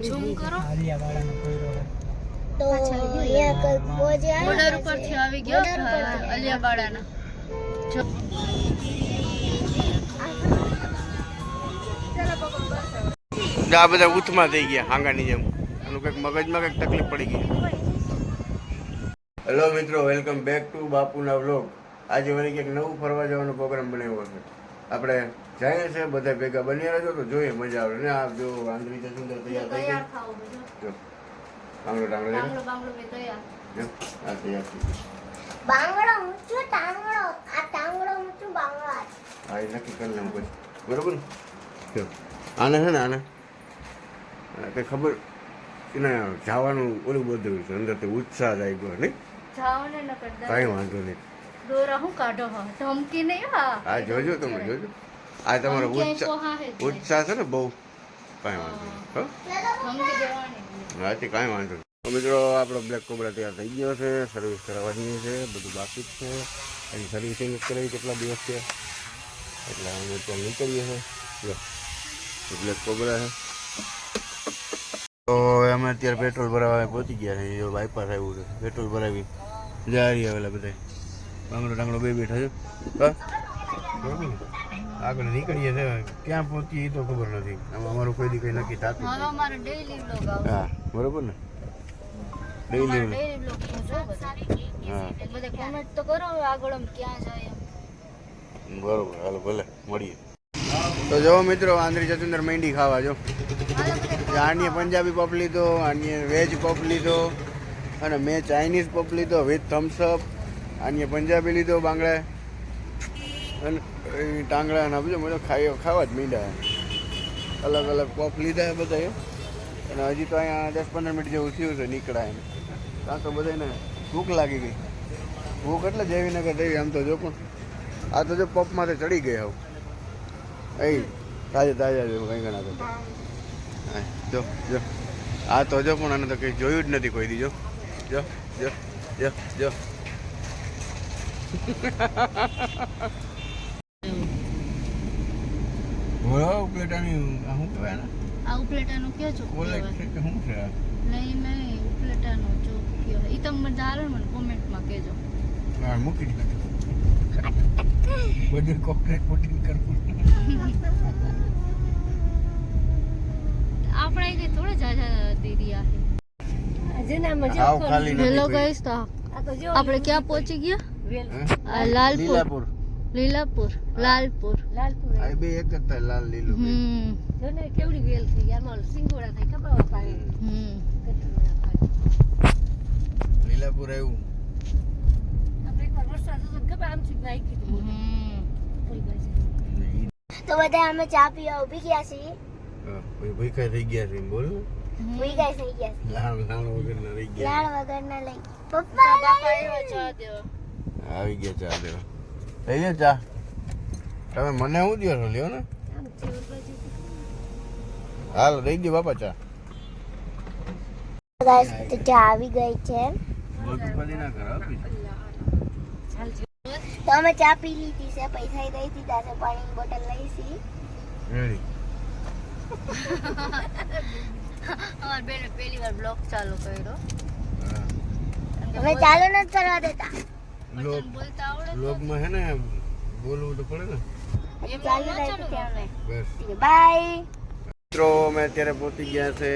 Zoom કરો આલિયાવાડાનો કોયરો તો અહીંયા કઈ પહોંચ્યા બોર્ડર ઉપરથી આવી ગયો અલિયાવાડાના જો આ બધા ઉથમાં થઈ ગયા હાંગાની જેમ એનું કંઈક મગજમાં કંઈક તકલીફ પડી ગઈ. હેલો મિત્રો, વેલકમ બેક ટુ બાપુના વ્લોગ. આજે વળી કંઈક નવું ફરવા જવાનો પ્રોગ્રામ બનાવ્યો છે. આપણે જઈએ છે બધા ભેગા બન્યા રહેજો તો જોઈએ મજા આવે ને. આ જો આંધળી છે સુંદર તૈયાર થઈ ગઈ. જો બાંગડો ટાંગડો જો આ તૈયાર થઈ ગઈ. બાંગડો ઊંચો ટાંગડો આ ટાંગડો ઊંચો બાંગડો હા એ નક્કી કરી લઉં પછી બરોબર ને. જો આને છે ને આને કંઈ ખબર એને જવાનું ઓલું બધું છે અંદરથી ઉત્સાહ જાય ગયો નહીં. જાઓને ન કરતા કાંઈ વાંધો નહીં. દોરા હું કાઢો હા ધમકી નહીં હા હા જોજો તમે જોજો. આ તમારો ઉત્સાહ છે ને બહુ. કાંઈ વાંધો નહીં. ધમકી દેવાની હાથી કાંઈ વાંધો નહીં. તો મિત્રો આપણો બ્લેક કોબરા તૈયાર થઈ ગયો છે. સર્વિસ કરાવવાની છે, બધું બાકી જ છે. એની સર્વિસિંગ કરાવી કેટલા દિવસ છે એટલે અમે ત્યાં નીકળીએ છીએ. જો બ્લેક કોબરા છે. તો અમે અત્યારે પેટ્રોલ ભરાવા પહોંચી ગયા છે. બાયપાસ આવ્યું છે, પેટ્રોલ ભરાવી જારી આવેલા બધા બાંગડો ટાંગડો બે બેઠા છે. હા બરાબર ને. આગળ નીકળીએ છે, ક્યાં પહોંચીએ એ તો ખબર નથી. આમાં અમારું કોઈ દી કંઈ નક્કી થતું હવે અમારો ડેઈલી વ્લોગ આવશે. હા બરોબર ને. ડેઈલી ડેઈલી વ્લોગ જો બધા હા બધા કોમેન્ટ તો કરો હવે આગળ અમે ક્યાં જાય બરોબર. હાલો ભલે મળીએ. તો જો મિત્રો આંધળી ચચુંદર મેંડી ખાવા જો. આની પંજાબી પપ લીધો, આની વેજ પપ લીધો અને મેં ચાઇનીઝ પપ લીધો વિથ થમ્સઅપ. આની પંજાબી લીધો બાંગડા અને ટાંગડા અને બધું મને ખાવા જ માંડ્યા. અલગ અલગ પપ લીધા બધા અને હજી તો અહીંયા 10-15 મિનિટ જેવું થયું છે નીકળાય ને. ત્યાં તો બધાને ભૂખ લાગી ગઈ. ભૂખ એટલે જેવી નગર તેવી. આમ તો જો પણ આ તો જો પપમાંથી ચડી ગયા આવું એ તાજા તાજા જો કંઈ ઘણા તો જો જો આ તો જો પણ આને તો કંઈ જોયું જ નથી કોઈ દી. જો જો જો જો જો બોલો ઉપલેટાની શું કહેવાય ને આ ઉપલેટાનું કયો ચોક કોલેજ કહેવાય? છે કે શું છે આ? નહીં ઉપલેટાનો ચોક કયો એ તમે મને ધારો મને કોમેન્ટમાં કહેજો. હા મૂકી જ નાખ્યું. બધું કોકરેટ પોટીન કરવું. આપણે કઈ થોડા જાજા દીરિયા આવ ખાલી નથી હેલો કોઈ. ગાઈસ તો આપણે ક્યાં પહોંચી ગયા આ લાલપુર લીલાપુર. લાલપુર આ બે એક જ થાય લાલ લીલું બે. કેવડી વેલ થઈ ગયા આમાં સિંગોડા થાય ખબર પાણી લીલાપુર આવ્યું. આપણે એકવાર વરસાદ હતો ખબર આમ થી બાઈક તો બધા અમે ચા પીવા ઉભી ગયા છીએ. હા કોઈ ભૂખા થઈ ગયા છે એમ બોલ ને. ઉઈ ગયા થઈ ગયા લાણ લાણ વગરના રહી ગયા. લાળ વગરના લઈ પપ્પા ચા દેવા આવી ગયા ચા દેવા. લઈ લે ચા. તમે મને શું દો છો લ્યો ને. હાલ દઈ દો બાપા ચા. ગાઈસ તો ચા આવી ગઈ છે. બધું પડી ના કર આપી. તો અમે ચા પી લીધી છે, પૈસા દઈ દીધા છે, પાણીની બોટલ લઈ છી. રેડી. અમાર બેને પહેલી વાર બ્લોગ ચાલુ કર્યો. અમે ચાલુ નથી કરવા દેતા. લોક બોલતા આવડે લોકમાં હે ને બોલવું તો પડે ને. હજી ચાલુ રાખ્યું છે અમે. બસ બાય. મિત્રો અમે અત્યારે પહોંચી ગયા છે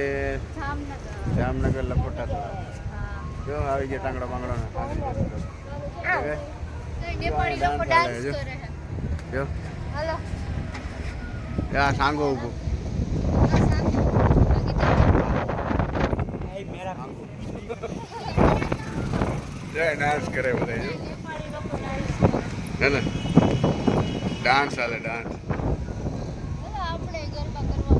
જામનગર. જામનગર લખોટા તો. હા જો આવી ગયા ટાંગડા બાંગડા નેપાળી લોકો ડાન્સ કરે છે. જો હાલો આ સાંગો ઉભો. ડાન્સ કરે બધા જો ના ના ડાન્સ હાલે ડાન્સ. આપણે ગરબા કરવા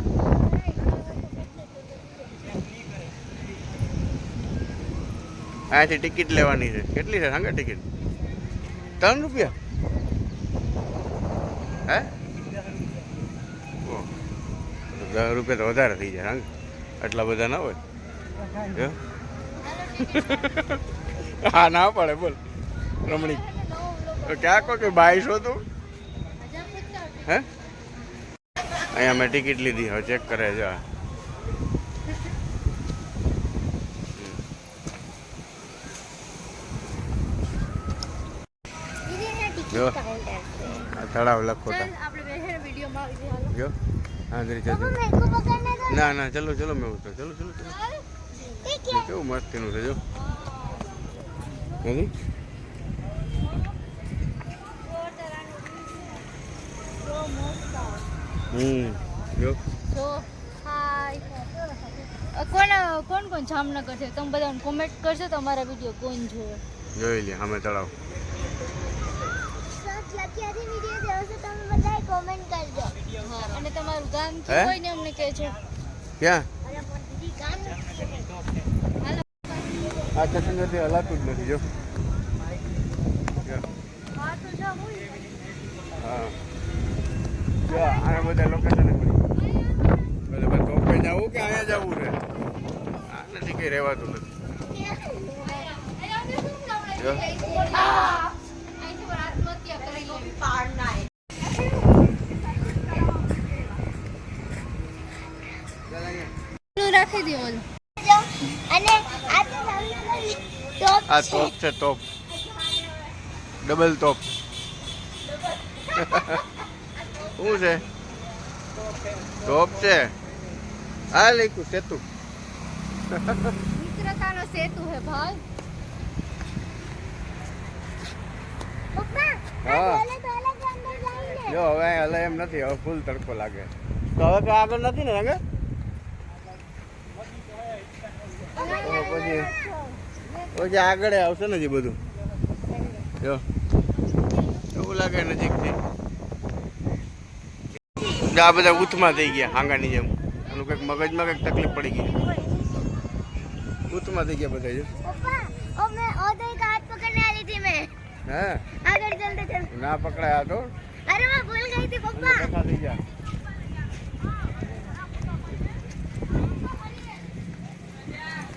અહીંયાથી ટિકિટ લેવાની છે. કેટલી છે સાંગા ટિકિટ? 3 રૂપિયા હે? ઓહ, 10 રૂપિયા તો વધારે થઈ જાય સાંગ. આટલા બધા ના હોય. જો હા ના પડે બોલ રમણી. તો ક્યાં કોઈ બાઈ છો તું હે? અહીંયા મેં ટિકિટ લીધી હવે ચેક કરે છે. જો કાઉન્ટર છે આ તળાવ ચાલ લખોટા આપણે બેહીને વિડીયોમાં આવી જઈએ જો આંધળી પપ્પા ચતુર મેં को पकड़ने दो ના ના ચલો ચલો મેં ઉતરો ચલો ચલો ચલો ठीक એ કેવું મસ્તીનું છે જો નથી જો જો હાય કોણ કોણ જામનગર છે તમે બધાને કોમેન્ટ કરજો તો અમારા વિડીયો કોણ જોવે જોઈ લે અમે તળાવ सच लकी वीडियो देवो तो તમે બધાય કોમેન્ટ કરજો હા અને તમારું ગામ હે? કયું હોય ને અમને કહેજો ક્યાં અરે પણ દીદી કામ હાલો આ ચતુંદરથી હલાતું જ નથી જો હા તો જા હોય હા જો આના બધા લોકેશન મળી બધા ટોપે જવું કે અહીંયા જવું છે આ નથી કઈ રહેવાતું નથી જો રાખી દે ઓલું અને આ તો સામે ટોપ આ તોપ છે તોપ ડબલ તોપ શું છે ટોપ છે આ લખ્યું સેતુ મિત્રતાનો સેતુ હે ભાઈ પપ્પા હા બોલે તો અલગ અંદર જાઈને જો હવે અહીં હલે એમ નથી હવે ફૂલ તડકો લાગે તો હવે કઈ આગળ નથી ને રંગે પછી આગળ આવશે ને જે બધું જો એવું લાગે નજીકથી આ બધા ઉથમાં થઈ ગયા હાંગાની જેમ એનું કંઈક મગજમાં કંઈક તકલીફ પડી ગઈ ઉથમાં થઈ ગયા બધા જો पप्पा ओ मैं ओदे का हाथ पकड़ने वाली थी मैं હા आगे चलते चल ના પકડાયા તો अरे मैं भूल गई थी पप्पा કથા થઈ ગયા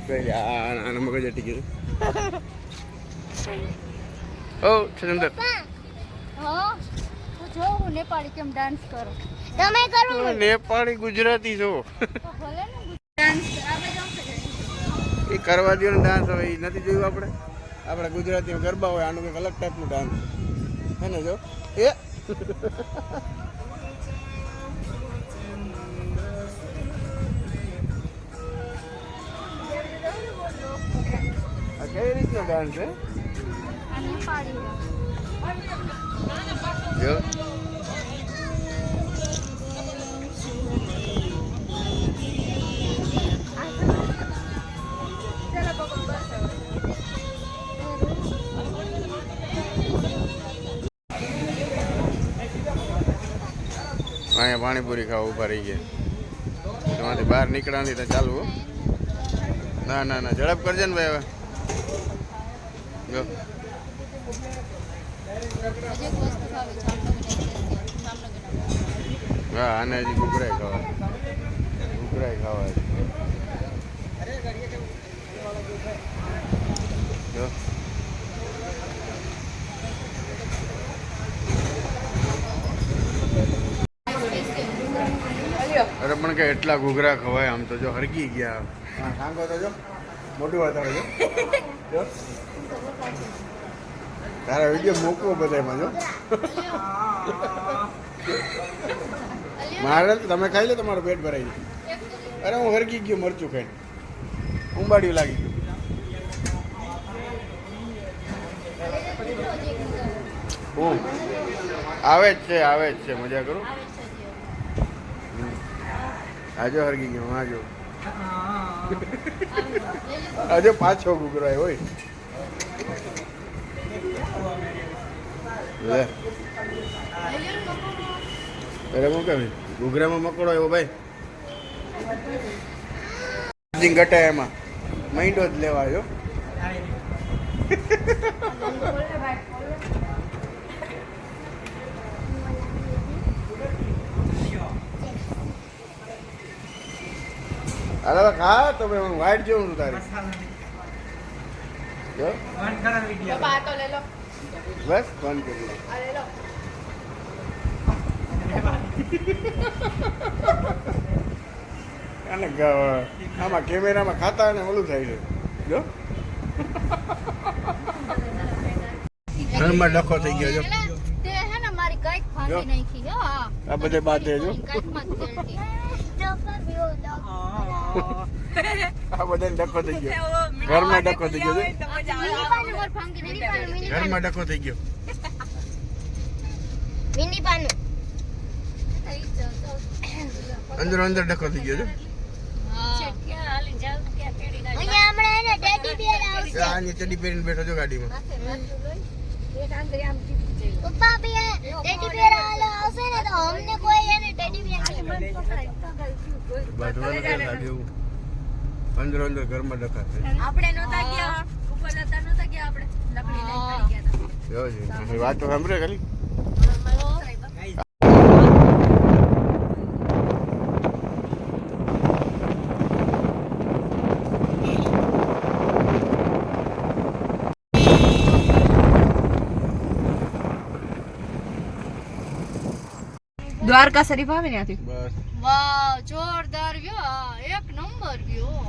કઈ આના મગજ અટી ગયું ઓ છંદર पप्पा હા તો જો હું નેપાળી કેમ ડાન્સ કરું તમે કરો નેપાળી ગુજરાતી છો તો ભલે ને ડાન્સ આ બધા એ કરવા દો ને ડાન્સ હવે એ નથી જોયું આપણે આપણે ગુજરાતીમાં ગરબા હોય આનું કંઈક અલગ ટાઈપનું ડાન્સ હે ને જો એ આ કઈ રીતનો ડાન્સ છે આ નેપાળી જો અહીંયા પાણીપુરી ખાવા ઊભા રહી ગયા એમાંથી બહાર નીકળવાની તો ચાલુ હો ના ના ના ઝડપ કરજે ને ભાઈ હવે જો હજી એક વસ્તુ ખાવી જામનગર હા આને હજી ઘૂઘરાય ખાવા જો અરે પણ કે એટલા ઘૂઘરા ખવાય આમ તો જો હરગી ગયા હા સાંગો તો જો મોટું વાતાવરણ જો તારા વિડીયો મોકવો બધામાં જો મારે તો તમે ખાઈ લો તમારું પેટ ભરાઈ જાય અરે હું હરગી ગયો મરચું ખાઈને ઉંબાડિયું લાગી ગયું હું આવે જ છે મજા કરું આજો હરગી ગયો આજો આજો પાછો ઘૂઘરાય હોય લે અરે હું કેમ ઘૂઘરામાં મકોડો એવો ભાઈ ચાર્જિંગ ઘટે એમાં મહિનો જ લેવા જો અરે ખા તો ભાઈ હું વાઈટ જેવું છું તારી જો બસ બંધ કરી દો. અને આમાં કેમેરામાં ખાતા ને ઓલું થાય છે જો ઘરમાં ડખો થઈ ગયો જો ભાંગી નાખી હો આ આ બધે બાતે જો કાટમાં જ તેલટી. ડોક્ટર વિવો આ બધે ડખો થઈ ગયો ઘરમાં ડખો થઈ ગયો છે. મિની પાનું માર ભાંગી નાખી. ઘરમાં ડખો થઈ ગયો મિની પાનું અંદર અંદર ડખો થઈ ગયો છે. હા અહીંયા હમણાં એને ટેડી બિયર આવશે આની ચડી પહેરીને બેઠો છો ગાડીમાં. પપ્પા બી ટેડી બિયર આવશે ને તો અમને કોઈ એને ટેડી બિયર નહીં બાંધવાનું ક્યાં લાગે એવું? અંદર અંદર ઘરમાં ડખા થાય. આપણે નહોતા ગયા ઉપર નહોતા ગયા આપણે લકડી લઈને પડી ગયા હતા. એવો છે. પછી વાત તો સાંભળે ખાલી. દ્વારકા શરીફ આવે ને ત્યાંથી બસ વાહ જોરદાર વ્યૂ આ એક નંબર વ્યૂ.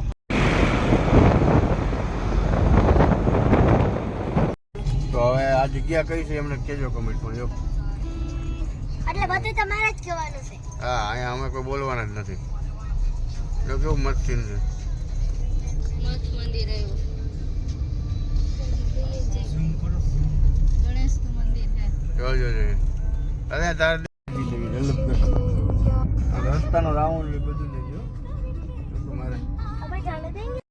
તો હવે આ જગ્યા કઈ છે એમને કહેજો કમેન્ટમાં જો. એટલે બધું તમારે જ કહેવાનું છે હા અહીંયા અમે કોઈ બોલવાના જ નથી. જો કેવું મસ્ત સીન છે. મસ્ત મંદિર આવ્યું. ગણેશનું મંદિર છે. જોજો છે. અરે તારે રસ્તાનો રાઉન્ડ એ બધું લેજો. મારે આપણે જાણે દેંગે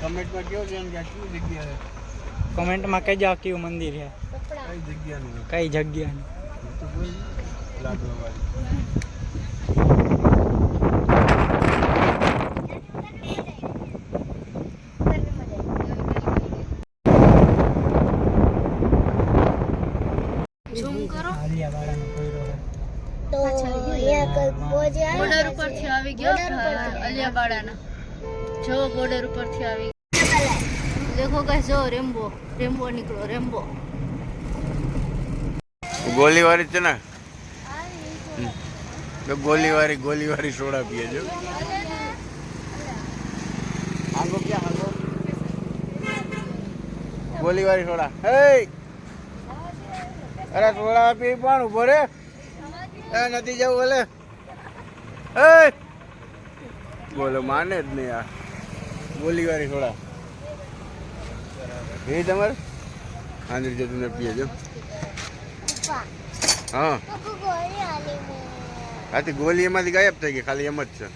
કમેન્ટમાં કેવો છે એમ કે આ કેવી જગ્યા છે? કમેન્ટમાં કહેજો આ કયું મંદિર છે કઈ જગ્યાનું છે? કઈ જગ્યાનું તો બોલ. લાડવાવાળી. ઝૂમ કરો. આલિયાવાડાનો કોયરો છે તો અહીંયા કઈ પહોંચે બોર્ડર ઉપરથી આવી ગયો અલિયાબાડાના. જો બોર્ડર ઉપરથી આવી દેખો ગાઈસ જો રેમ્બો રેમ્બો નીકળો રેમ્બો. ગોલીવાળી છે ને તો ગોલીવાળી સોડા પીએ જો. આંગો ક્યાં આંગો? ગોલીવાળી સોડા. હે અરે સોડા પી પણ ઉભો રે. એ નથી જવું ઓલે. એ બોલો માને જ નહીં આ ગોલીવાળી સોડા. એ તમારે આંધળી જતું ને પીએ જો. હા ગોળી આલી મેં આથી ગોલી એમાંથી ગાયબ થઈ ગઈ ખાલી એમ જ છે.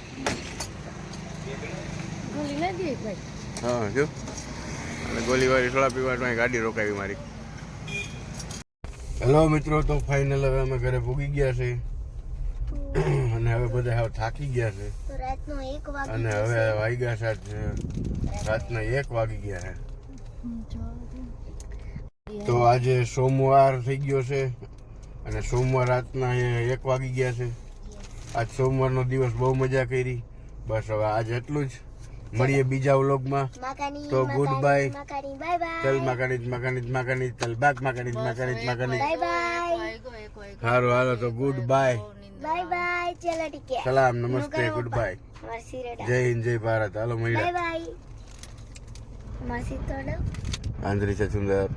ગોલી નથી ભાઈ. હા જો અને ગોલીવાળી સોડા પીવા તો અહીં ગાડી રોકાવી મારી. હેલો મિત્રો, તો ફાઇનલ હવે અમે ઘરે પૂગી ગયા છે અને હવે બધા હવે થાકી ગયા છે તો રાતનો 1 વાગે અને હવે વાગ્યા છે રાતના 1 વાગી ગયા છે. તો આજે સોમવાર થઈ ગયો છે અને સોમવાર રાતના 1 વાગી ગયા છે. આજ સોમવારનો દિવસ બહુ મજા કરી. બસ હવે આજે એટલું જ. મળીએ બીજા વ્લોગમાં. માકાની તો ગુડ બાય. માકાની બાય બાય ચલ માકાની ચલ બાક માકાની બાય બાય સારું હાલો તો ગુડ બાય. બાય બાય ચલો ઠીક છે સલામ નમસ્તે ગુડ બાય. મરસી રેડા જય હિન્દ જય ભારત. હાલો બાય મળ્યા. બાય મરસી તોડો આંધળી છે સુંદર.